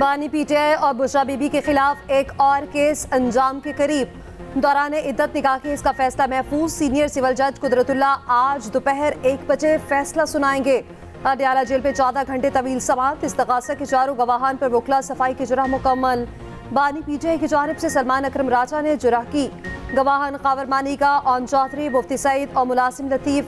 बानी पीटीआई और बुशरा बीबी के खिलाफ एक और केस अंजाम के करीब। दौरान इद्दत निकाह केस का फैसला महफूज। सीनियर सिविल जज कुदरतुल्ला आज दोपहर 1 बजे फैसला सुनाएंगे। अडयाला जेल में 14 घंटे तवील समाअत। इस्तगासा के चारों गवाहान पर वकला सफाई की जुर्ह मुकम्मल। बानी पीटीआई की जानिब से सलमान अकरम राजा ने जुर्ह की। गवाहान कावर मानिका, ओन चौधरी, मुफ्ती सईद और मुलाजिम लतीफ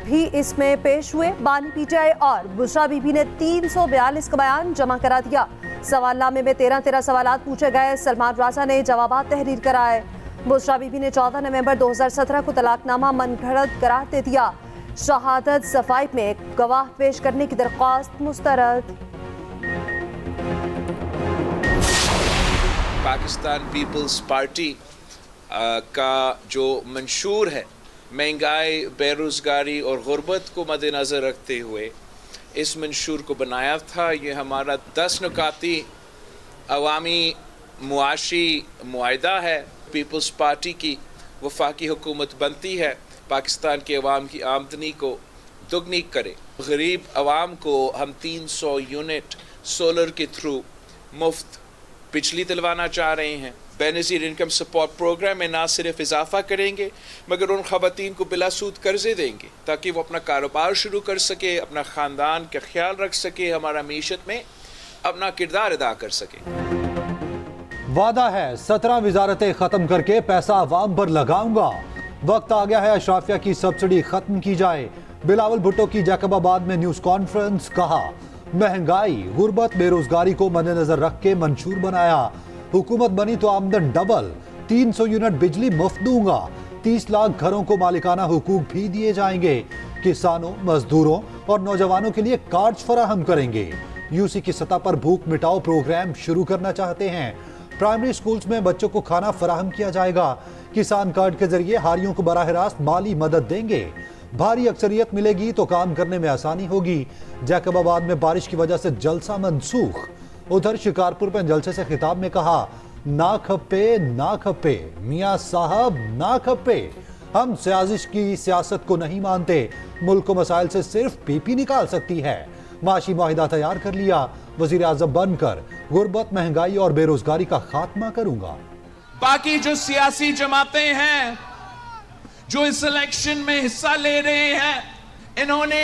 भी इसमें पेश हुए। बानी पीटीआई और बुशरा बीबी ने 342 का बयान जमा करा दिया। सवालनामे में 13 सवालात पूछे गए। सलमान राजा ने जवाबात तहरीर कराए। बुशरा बीबी ने 14 नवंबर 2017 को तलाकनामा मनगढ़ंत करार दे दिया। शहादत सफाई में गवाह पेश करने की दरख्वास्त मुस्तरद। पाकिस्तान पीपल्स पार्टी का जो मंशूर है महंगाई, बेरोज़गारी और गुर्बत को मद्देनज़र रखते हुए इस मंशूर को बनाया था। ये हमारा 10 नुकाती अवामी मुआशी मुआहिदा है। पीपल्स पार्टी की वफाकी हुकूमत बनती है पाकिस्तान के अवाम की आमदनी को दुगनी करे। गरीब अवाम को हम 300 यूनिट सोलर के थ्रू मुफ्त बिजली दिलवाना चाह रहे हैं। बेनज़ीर इनकम सपोर्ट प्रोग्राम में ना सिर्फ इजाफा करेंगे मगर उन ख़वातीन को बिला सूद कर्जे देंगे ताकि वो अपना कारोबार शुरू कर सके, अपना ख़ानदान का ख्याल रख सके, हमारा मीशत में अपना किरदार अदा कर सके। वादा है 17 वजारतें खत्म करके पैसा अवाम पर लगाऊंगा। वक्त आ गया है अशराफिया की सब्सिडी खत्म की जाए। बिलावल भुट्टो की जैकबाबाद में न्यूज कॉन्फ्रेंस। कहा महंगाई, गुर्बत, बेरोजगारी को मद्देनजर रख के मंशूर बनाया। हुकूमत बनी तो आमदन डबल। 300 यूनिट बिजली मुफ्त दूंगा। 30 लाख घरों को मालिकाना हुकूक भी दिए जाएंगे। किसानों, मजदूरों और नौजवानों के लिए कार्ड्स फराहम करेंगे। यूसी की सतह पर भूख मिटाओ प्रोग्राम शुरू करना चाहते हैं। प्राइमरी स्कूल्स में बच्चों को खाना फराहम किया जाएगा। किसान कार्ड के जरिए हारियों को बराह रास्त माली मदद देंगे। भारी अक्सरियत मिलेगी तो काम करने में आसानी होगी। जैकबाबाद में बारिश की वजह से जलसा मनसूख। उधर शिकारपुर में जलसे से खिताब में कहा ना खप्पे ना खप्पे, मियां साहब ना खप्पे। हम साजिश की सियासत को नहीं मानते। मुल्क को मसाइल से सिर्फ पीपी निकाल सकती है। माशी मुआहिदा तैयार कर लिया। वजीर आजम बनकर गुर्बत, महंगाई और बेरोजगारी का खात्मा करूंगा। बाकी जो सियासी जमातें हैं जो इस इलेक्शन में हिस्सा ले रहे हैं, इन्होंने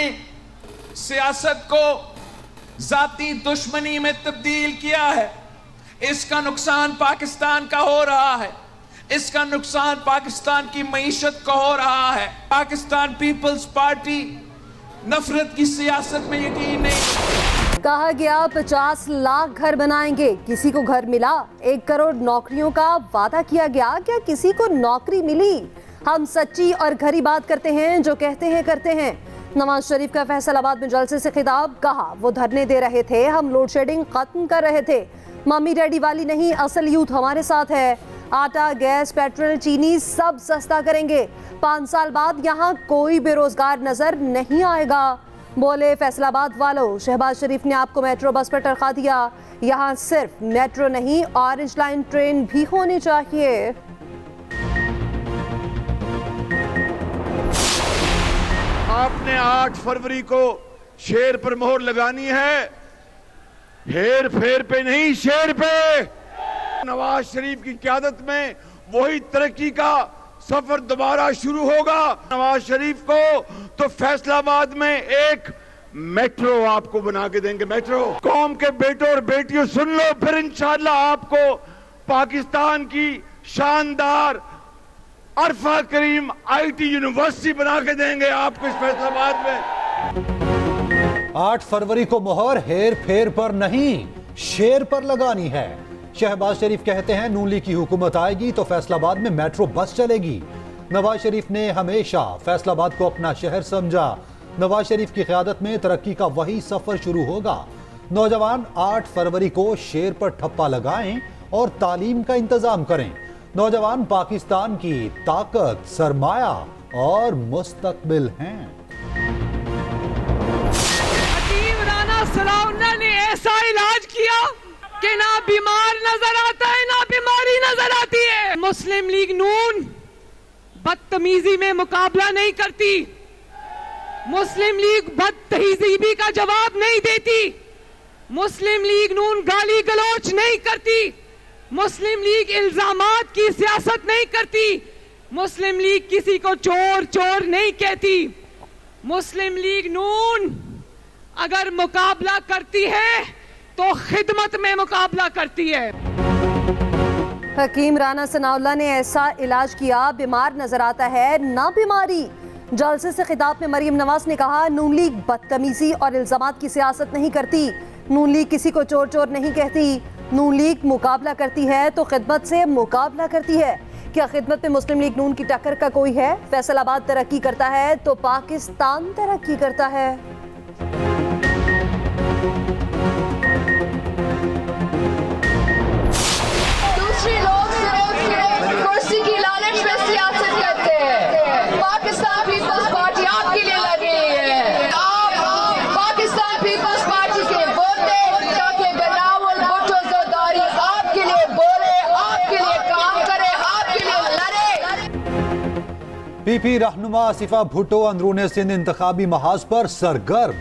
सियासत को जाती दुश्मनी में तब्दील किया है। इसका नुकसान पाकिस्तान का हो रहा है। इसका नुकसान पाकिस्तान की मईशत को हो रहा है। पाकिस्तान पीपल्स पार्टी नफरत की सियासत में यकीन नहीं। कहा गया 50 लाख घर बनाएंगे। किसी को घर मिला? 1 करोड़ नौकरियों का वादा किया गया, क्या किसी को नौकरी मिली? हम सच्ची और खरी बात करते हैं, जो कहते हैं करते हैं। नवाज शरीफ का फैसलाबाद में जलसे से खिताब। कहा वो धरने दे रहे थे, हम लोड शेडिंग खत्म कर रहे थे। मम्मी डैडी वाली नहीं, असल यूथ हमारे साथ है। आटा, गैस, पेट्रोल, चीनी सब सस्ता करेंगे। 5 साल बाद यहाँ कोई बेरोजगार नजर नहीं आएगा, बोले फैसलाबाद वालों। शहबाज शरीफ ने आपको मेट्रो बस पर टरखा दिया। यहाँ सिर्फ मेट्रो नहीं, ऑरेंज लाइन ट्रेन भी होनी चाहिए। आपने 8 फरवरी को शेर पर मोहर लगानी है, हेर फेर पे नहीं, शेर पे। नवाज शरीफ की क़यादत में वही तरक्की का सफर दोबारा शुरू होगा। नवाज शरीफ को तो फैसलाबाद में एक मेट्रो आपको बना के देंगे। मेट्रो कौम के बेटों और बेटियों सुन लो, फिर इंशाअल्लाह आपको पाकिस्तान की शानदार अरफा करीम आईटी यूनिवर्सिटी बना के देंगे आपको इस फैसलाबाद में। 8 फरवरी को मोहर हेर फेर पर नहीं, शेर पर लगानी है। शहबाज शरीफ कहते हैं नून लीग की हुकूमत आएगी तो फैसलाबाद में मेट्रो बस चलेगी। नवाज शरीफ ने हमेशा फैसलाबाद को अपना शहर समझा। नवाज शरीफ की क़यादत में तरक्की का वही सफर शुरू होगा। नौजवान 8 फरवरी को शेर पर ठप्पा लगाएं और तालीम का इंतजाम करें। नौजवान पाकिस्तान की ताकत, सरमाया और मुस्तकबिल हैं। हकीम राना सलाउल्लाह ने ऐसा इलाज किया कि ना बीमार नजर आता है ना बीमारी नजर आती है। मुस्लिम लीग नून बदतमीजी में मुकाबला नहीं करती, मुस्लिम लीग बदतहजीबी का जवाब नहीं देती, मुस्लिम लीग नून गाली गलौच नहीं करती, मुस्लिम लीग इल्जामात की सियासत नहीं करती, मुस्लिम लीग किसी को चोर चोर नहीं कहती। मुस्लिम लीग नून अगर मुकाबला करती है तो खिदमत में मुकाबला करती है। हकीम राना सनाउल्लाह ने ऐसा इलाज किया, बीमार नजर आता है ना बीमारी। जलसे से खिताब में मरीम नवाज ने कहा, नून लीग बदतमीजी और इल्जामात की सियासत नहीं करती, नून लीग किसी को चोर चोर नहीं कहती, नून लीग मुकाबला करती है तो खिदमत से मुकाबला करती है। क्या खिदमत में मुस्लिम लीग नून की टक्कर का कोई है? फैसलाबाद तरक्की करता है तो पाकिस्तान तरक्की करता है। दूसरे लोग सिर्फ कुर्सी की लालच में सियासत करते हैं। पाकिस्तान पीपल्स पार्टी आपके लिए लड़ रही है। आप पाकिस्तान पीपल्स पार्टी के वोटे ताकि बिलावल भुट्टो ज़रदारी आपके लिए बोले, आपके लिए काम करे, आपके लिए लड़े। पीपी रहनुमा आसिफा भुट्टो अंदरूने सिंध इंतखाबी महाज पर सरगर्म।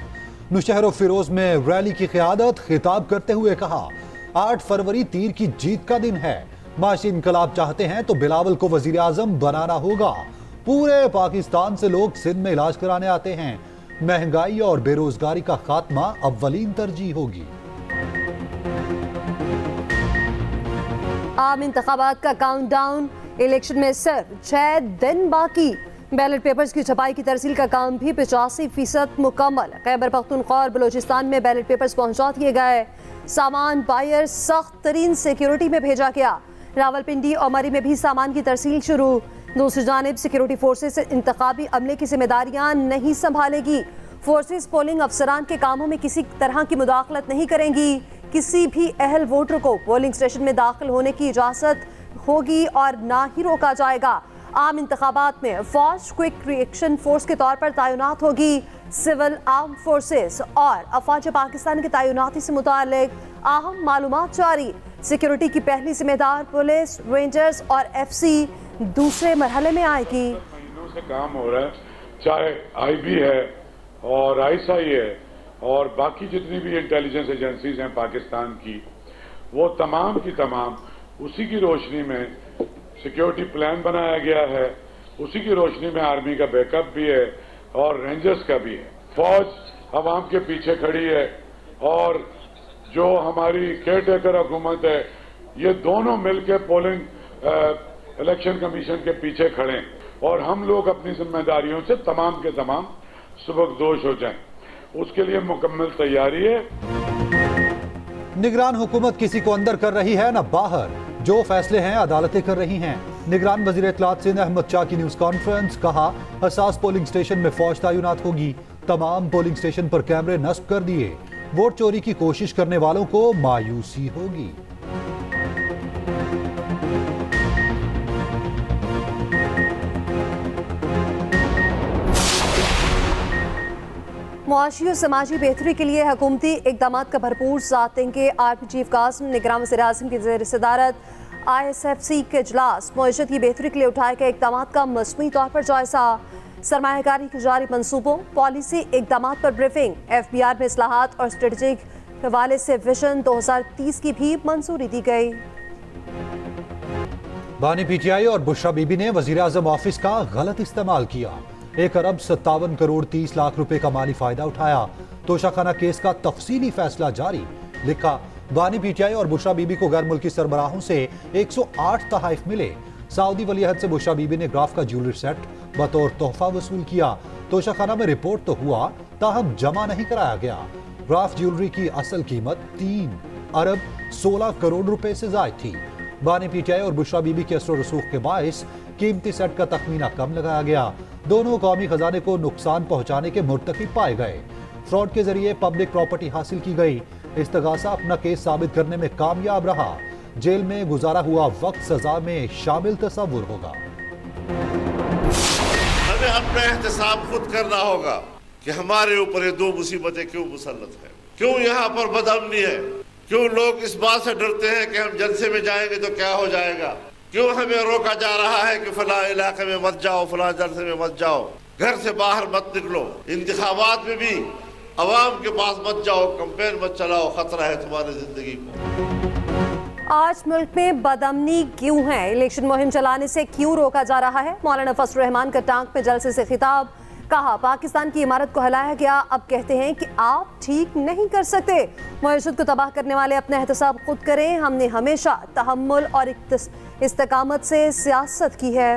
नुशहर फिरोज में रैली की क़यादत, खिताब करते हुए कहा, 8 फरवरी तीर की जीत का दिन है, माशी इनकलाब चाहते हैं तो बिलावल को वजीर आजम बनाना होगा। पूरे पाकिस्तान से लोग सिंध में इलाज कराने आते हैं, महंगाई और बेरोजगारी का खात्मा अव्वलीन तरजीह होगी। आम इंतखाबात का काउंटडाउन, इलेक्शन में सिर्फ 6 दिन बाकी। बैलेट पेपर्स की छपाई की तरसील का काम भी 85% मुकम्मल। खैबर पख्तूनख्वा और बलोचिस्तान में बैलेट पेपर्स पहुंचा दिए गए। सामान बायर सख्त तरीन सिक्योरिटी में भेजा गया। रावलपिंडी और मरी में भी सामान की तरसील शुरू। दूसरी जानिब सिक्योरिटी फोर्सेस इंतखाबी अमले की जिम्मेदारियां नहीं संभालेगी। फोर्सेस पोलिंग अफसरान के कामों में किसी तरह की मुदाखलत नहीं करेंगी। किसी भी अहल वोटर को पोलिंग स्टेशन में दाखिल होने की इजाज़त होगी और ना ही रोका जाएगा। आम इंतखाबात में फौज क्विक रिएक्शन फोर्स के तौर पर तैनात होगी। सिविल आर्म फोर्सेस और अफवाज पाकिस्तान की तैनाती से मुतालिक अहम मालूमात जारी। सिक्योरिटी की पहली जिम्मेदार पुलिस, रेंजर्स और एफसी दूसरे मरहले में आएगी। महीनों से काम हो रहा है, चाहे आईबी है और आईएसआई है और बाकी जितनी भी इंटेलिजेंस एजेंसीज हैं पाकिस्तान की, वो तमाम की तमाम उसी की रोशनी में सिक्योरिटी प्लान बनाया गया है, उसी की रोशनी में आर्मी का बैकअप भी है और रेंजर्स का भी है। फौज अवाम के पीछे खड़ी है और जो हमारी केयर टेकर हुकूमत है, ये दोनों मिलकर पोलिंग इलेक्शन कमीशन के पीछे खड़े हैं और हम लोग अपनी जिम्मेदारियों से तमाम के तमाम सुबकदोश हो जाएं, उसके लिए मुकम्मल तैयारी है। निगरान हुकूमत किसी को अंदर कर रही है न बाहर, जो फैसले हैं अदालतें कर रही हैं। निगरान वजीर इत्तलात सिंध अहमद शाह की न्यूज कॉन्फ्रेंस, कहा हसास पोलिंग स्टेशन में फौज तैनात होगी, तमाम पोलिंग स्टेशन पर कैमरे नस्ब कर दिए, वोट चोरी की कोशिश करने वालों को मायूसी होगी। मुआशी और समाजी बेहतरी के लिए हुकूमती इकदाम का भरपूर साथ देंगे। आरपी चीफ कासिम निगरान वज़ीर आज़म की ज़ेर सदारत ISFC के इजलास, मईशत की बेहतरी के लिए उठाए गए इकदाम का मजमूई तौर पर जायजा। सरमायाकारी के जारी मनसूबों, पॉलिसी इकदाम पर ब्रीफिंग। FBR में इस्लाहात और स्ट्रेटजिक हवाले से विजन 2030 की भी मंजूरी दी गई। बानी PTI और बुशरा बीबी ने वज़ीर आज़म ऑफिस का गलत इस्तेमाल किया। 1 अरब 57 करोड़ 30 लाख रुपए का माली फायदा उठाया। तोशाखाना केस का तफसीली फैसला जारी। लिखा, बानी PTI और बुशरा बीबी को गैर मुल्की सरबराहों से 108 तहाइफ मिले। सऊदी वलीअहद से बुशरा बीबी ने ग्राफ का ज्वेलरी सेट बतौर तोहफा वसूल किया। तोशाखाना में रिपोर्ट तो हुआ, ताहम जमा नहीं कराया गया। ग्राफ ज्वेलरी की असल कीमत 3 अरब 16 करोड़ रुपए से जायद थी। बानी PTI और बुशरा बीबी के असर रसूख के बायस कीमती सेट का तखमीना कम लगाया गया। दोनों कौमी खजाने को नुकसान पहुंचाने के मुर्तकिब पाए गए। फ्रॉड के जरिए पब्लिक प्रॉपर्टी हासिल की गई। इस्तगासा अपना केस साबित करने में कामयाब रहा। जेल में गुजारा हुआ वक्त सजा में शामिल तस्वुर होगा। हमें अपना एहतसाब खुद करना होगा कि हमारे ऊपर ये 2 मुसीबतें क्यों मुसल्लत है, क्यों यहाँ पर बदअमनी है, क्यों लोग इस बात से डरते हैं कि हम जलसे में जाएंगे तो क्या हो जाएगा, क्यों हमें रोका जा रहा है कि फला इलाके में मत जाओ, फला जलसे में मत जाओ। घर से बाहर मत निकलो, इंतखाबात में भी अवाम के पास मत जाओ, कंपेन मत चलाओ, खतरा है तुम्हारी जिंदगी को। आज मुल्क में बदअमनी क्यों है? इलेक्शन मुहिम चलाने से क्यों रोका जा रहा है? मौलाना फजल रहमान का टांग पे जलसे से खिताब। कहा पाकिस्तान की इमारत को हिलाया गया, अब कहते हैं कि आप ठीक नहीं कर सकते। मईशत को तबाह करने वाले अपना एहतसाब खुद करें। हमने हमेशा तहम्मुल और इस्तेकामत से सियासत की है।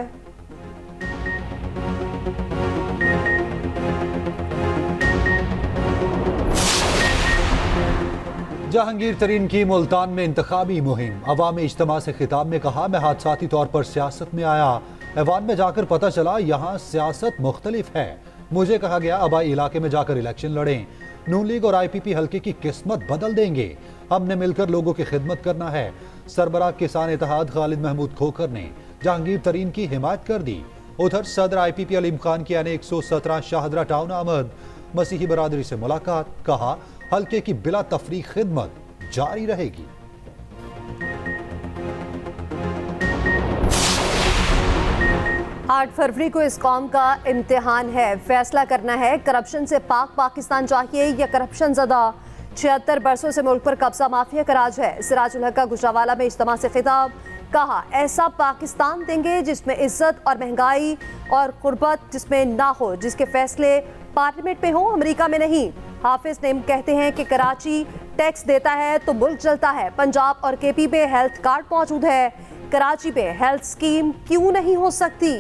जहांगीर तरीन की मुल्तान में इंतखाबी मुहिम। अवामी इज्तिमा से खिताब में कहा, मैं हादसाती तौर पर सियासत में आया, ऐवान में जाकर पता चला यहाँ सियासत मुख्तलिफ है। मुझे कहा गया अबाई इलाके में जाकर इलेक्शन लड़ें। नून लीग और IPP हल्के की किस्मत बदल देंगे। हमने मिलकर लोगों की खिदमत करना है। सरबराह किसान इत्तेहाद खालिद महमूद खोखर ने जहांगीर तरीन की हिमायत कर दी। उधर सदर IPP अलीम खान की यानी 117 शाहदरा टाउन आमद। मसीही बरादरी से मुलाकात। कहा हल्के की बिला तफरीक खिदमत जारी रहेगी। 8 फरवरी को इस कौम का इम्तिहान है। फैसला करना है करप्शन से पाक पाकिस्तान चाहिए या करप्शन ज़दा। 76 बरसों से मुल्क पर कब्जा माफिया का राज है। सिराजुल हक का गुजरावाला में इज्तिमा से खिताब। कहा ऐसा पाकिस्तान देंगे जिसमें इज्जत और महंगाई और गुर्बत जिसमें ना हो, जिसके फैसले पार्लियामेंट में हो, अमेरिका में नहीं। हाफिज नेम कहते हैं कि कराची टैक्स देता है तो मुल्क चलता है। पंजाब और KP पे हेल्थ कार्ड मौजूद है, कराची पे हेल्थ स्कीम क्यों नहीं हो सकती?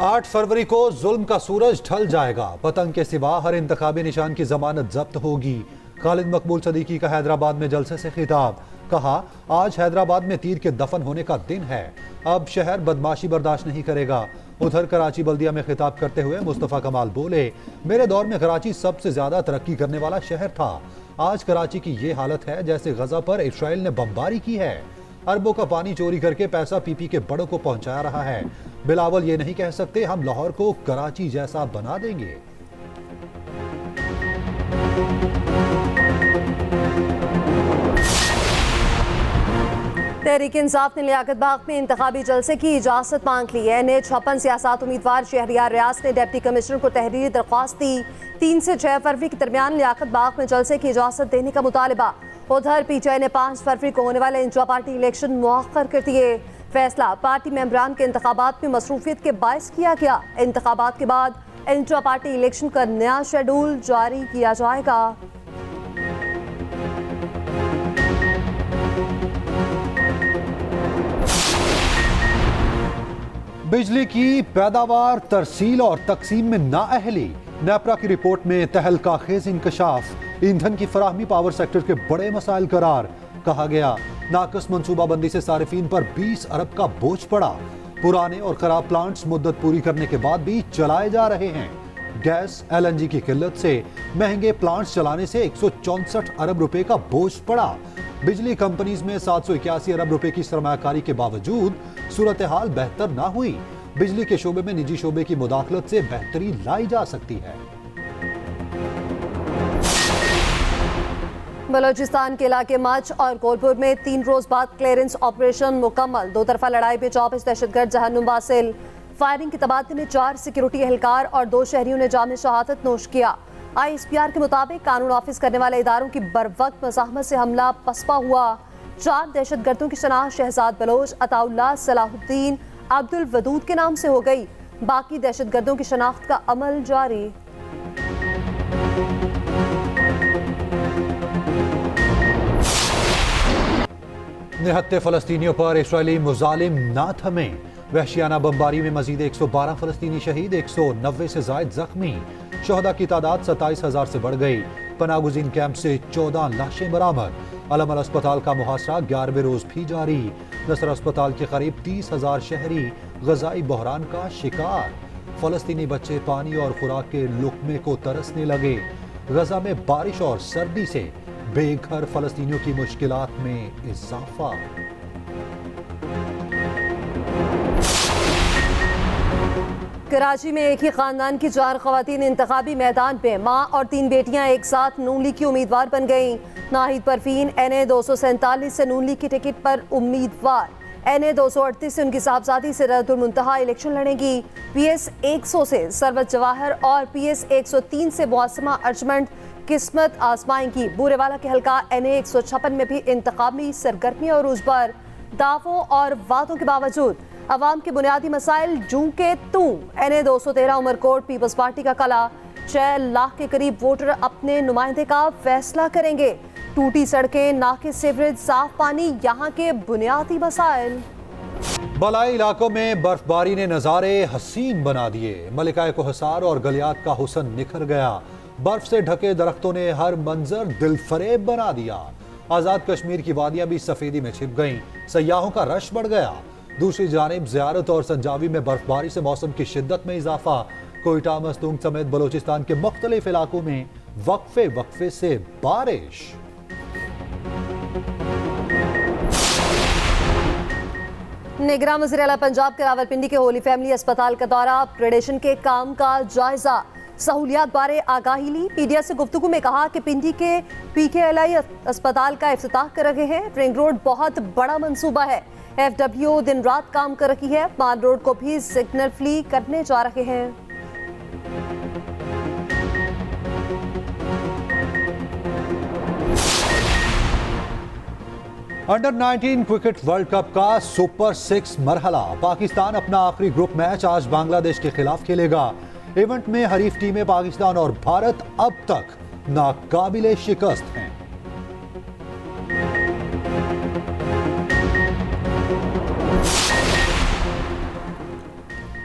8 फरवरी को जुल्म का सूरज ढल जाएगा। पतंग के सिवा हर इंतखाबी निशान की जमानत जब्त होगी। खालिद मकबूल सदीकी का हैदराबाद में जलसे से खिताब। कहा आज हैदराबाद में तीर के दफन होने का दिन है, अब शहर बदमाशी बर्दाश्त नहीं करेगा। उधर कराची बल्दिया में खिताब करते हुए मुस्तफ़ा कमाल बोले, मेरे दौर में कराची सबसे ज्यादा तरक्की करने वाला शहर था। आज कराची की ये हालत है जैसे गजा पर इसराइल ने बमबारी की है। अरबों का पानी चोरी करके पैसा PP के बड़ों को पहुंचा रहा है। बिलावल ये नहीं कह सकते हम लाहौर को कराची जैसा बना देंगे। तहरीक इंसाफ ने लियाकत बाग में इंतखाबी जलसे की इजाजत मांग ली है। NA56 सियासत उम्मीदवार शहरियार रियाज ने डिप्टी कमिश्नर को तहरीरी दरख्वास्त दी। 3 से 6 फरवरी के दरमियान लियाकत बाग में जलसे की इजाजत देने का मुतालबा। उधर PTI ने 5 फरवरी को होने वाले इंट्रा पार्टी इलेक्शन मुअख्खर कर दिए। फैसला पार्टी मेंबरान के इंतखाबात में मसरूफियत के बायस किया गया। इंतखाबात के बाद इंट्रा पार्टी इलेक्शन का नया शेड्यूल जारी किया जाएगा। बिजली की पैदावार, तरसील और तकसीम में नाअहली। नेपरा की रिपोर्ट में तहलका खेज इंकशाफ। ईंधन की फराहमी पावर सेक्टर के बड़े मसाइल करार। कहा गया नाकस मनसूबाबंदी से सारिफीन पर 20 अरब का बोझ पड़ा। पुराने और खराब प्लांट्स मुद्दत पूरी करने के बाद भी चलाए जा रहे हैं। गैस LNG की किल्लत से महंगे प्लांट्स चलाने से 164 अरब रुपए का बोझ पड़ा। बिजली कंपनीज में 781 अरब रुपए की सरमायाकारी के बावजूद सूरत हाल बेहतर ना हुई। बिजली के शोबे में निजी शोबे की मुदाखलत से बेहतरी लाई जा सकती है। बलोचिस्तान के इलाके मच और गोलपुर में 3 रोज बाद क्लियरेंस ऑपरेशन मुकम्मल। 2 तरफा लड़ाई में 24 दहशतगर्द जहन्नुम वासिल। फायरिंग के तबादले में 4 सिक्योरिटी एहलकार और 2 शहरियों ने जाम शहादत नोश किया। ISPR के मुताबिक कानून ऑफिस करने वाले इदारों की बरवक्त मज़ाहमत से हमला पसपा हुआ। 4 दहशतगर्दों की शनाख्त शहजाद बलोच, अताउल्लाह, सलाहुद्दीन, अब्दुल वदूद के नाम से हो गई। बाकी दहशतगर्दों की शनाख्त का अमल जारी। निहत्ते फलस्तीनियों पर इस्राएली मुजालिम ना थमे। वहशियाना बमबारी में मजीद 112 फलस्तीनी शहीद, 190 से जायद जख्मी। शोहदा की तादाद 27,000 से बढ़ गई। पनागुजीन कैंप से 14 लाशें बरामद। अलमल अस्पताल का मुहासरा 11वें रोज भी जारी। नसर अस्पताल के करीब 30,000 शहरी गजाई बहरान का शिकार। फलस्तीनी बच्चे पानी और खुराक के लुकमे को तरसने लगे। गजा में बारिश और सर्दी से बेघर फलस्तीनियों की मुश्किलात में इजाफा। कराची में एक ही खानदान की 4 खवातीन इंतखाबी मैदान में। माँ और 3 बेटियां एक साथ नून लीग की उम्मीदवार बन गईं। नाहिद परवीन NA 247 से नून लीग की टिकट पर उम्मीदवार। NA 238 से उनकी साहबजादी सिदरतुल मुंतहा इलेक्शन लड़ेंगी। PS 100 से सरवत जवाहर और PS 103 से मौसमा अर्जमंड किस्मत आजमाएंगी। बूरेवाला के हल्का NA 156 में भी इंतखाबी सरगर्मी और उस पर दावों और वादों के बावजूद अवाम के बुनियादी मसाइल जूं के तू। NA 213 उमरकोट पीपल्स पार्टी का कला 6 लाख के करीब वोटर अपने नुमाइंदे का फैसला करेंगे। टूटी सड़कें, नाके, सीवरेज, साफ पानी यहाँ के बुनियादी मसाइल। बलाई इलाकों में बर्फबारी ने नजारे हसीन बना दिए। मलिका कोहसार और गलियात का हुस्न निखर गया। बर्फ से ढके दरख्तों ने हर मंजर दिलफरेब बना दिया। आजाद कश्मीर की वादियां भी सफेदी में छिप गईं। सयाहों का रश बढ़ गया। दूसरी जानिब ज़ियारत और संजावी में बर्फबारी से मौसम की शिद्दत में इजाफा। कोयटा, मस्तूंग समेत बलोचिस्तान के मुख्तलिफ इलाकों में वक्फे वक्फे से बारिश। निगरान वज़ीर आला पंजाब के रावलपिंडी के होली फैमिली अस्पताल का दौरा, अपग्रेडेशन के काम का जायजा, सहूलियात बारे आगाही ली। मीडिया से गुफ्तगू में कहा कि पिंडी के PKLI अस्पताल का इफ्तिताह कर रहे हैं। रिंग रोड बहुत बड़ा मंसूबा है। FWO दिन रात काम कर रही है। मान रोड को भी सिग्नल फ्री करने जा रहे हैं। अंडर 19 क्रिकेट वर्ल्ड कप का सुपर 6 मरहला। पाकिस्तान अपना आखिरी ग्रुप मैच आज बांग्लादेश के खिलाफ खेलेगा। इवेंट में हरीफ टीमें पाकिस्तान और भारत अब तक नाकाबिले शिकस्त हैं।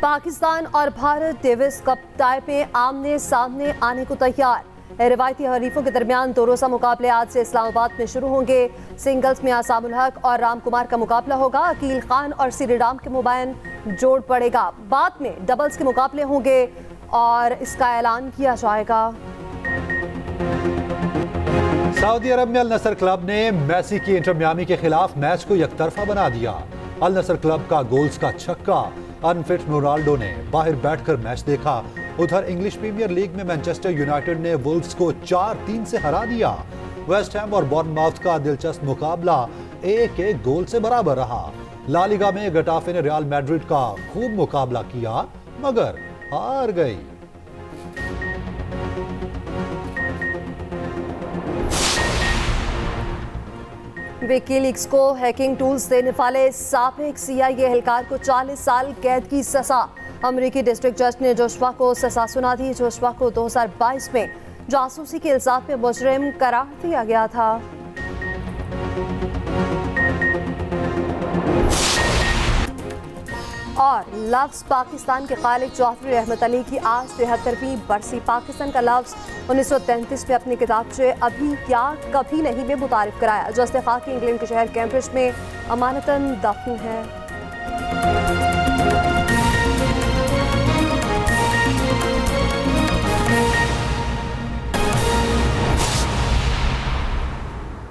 पाकिस्तान और भारत डेविस कप टाई में आमने सामने आने को तैयार। रिवायती हरीफों के दरमियान 2 रोज़ा मुकाबले आज से इस्लामाबाद में शुरू होंगे। सिंगल्स में आसामुल हक और राम कुमार का मुकाबला होगा। अकील खान और श्रीराम के मुबाइन जोड़ पड़ेगा। बाद में डबल्स के मुकाबले होंगे और इसका ऐलान किया जाएगा। सऊदी अरब में अल नसर क्लब ने मेसी की इंटर मियामी के खिलाफ मैच को एकतरफा बना दिया। अल नसर क्लब का गोल्स का छक्का। अनफिट रोनाल्डो ने बाहर बैठकर मैच देखा। उधर इंग्लिश प्रीमियर लीग में मैनचेस्टर यूनाइटेड ने वुल्व्स को 4-3 से हरा दिया। वेस्ट हैम और बॉर्नमाउथ का दिलचस्प मुकाबला 1-1 गोल से बराबर रहा। ला लीगा में गटाफे ने रियल मैड्रिड का खूब मुकाबला किया मगर हार गई। विकीलीक्स को हैकिंग टूल्स देने वाले साबिक CIA एहलकार को 40 साल कैद की सजा। अमेरिकी डिस्ट्रिक्ट जज ने जोशुआ को सजा सुना दी। जोशुआ को 2022 में जासूसी के इल्जाम में मुजरिम करार दिया गया था। और लफ्ज़ पाकिस्तान के खालिद जौहरी रहमत अली की आज 73वीं बरसी। पाकिस्तान का लफ्ज़ 1933 में अपनी किताबचे अभी क्या कभी नहीं में मुतारिफ कराया। जो इस्तेफाकी इंग्लैंड के शहर कैम्ब्रिज में अमानतन दफन है।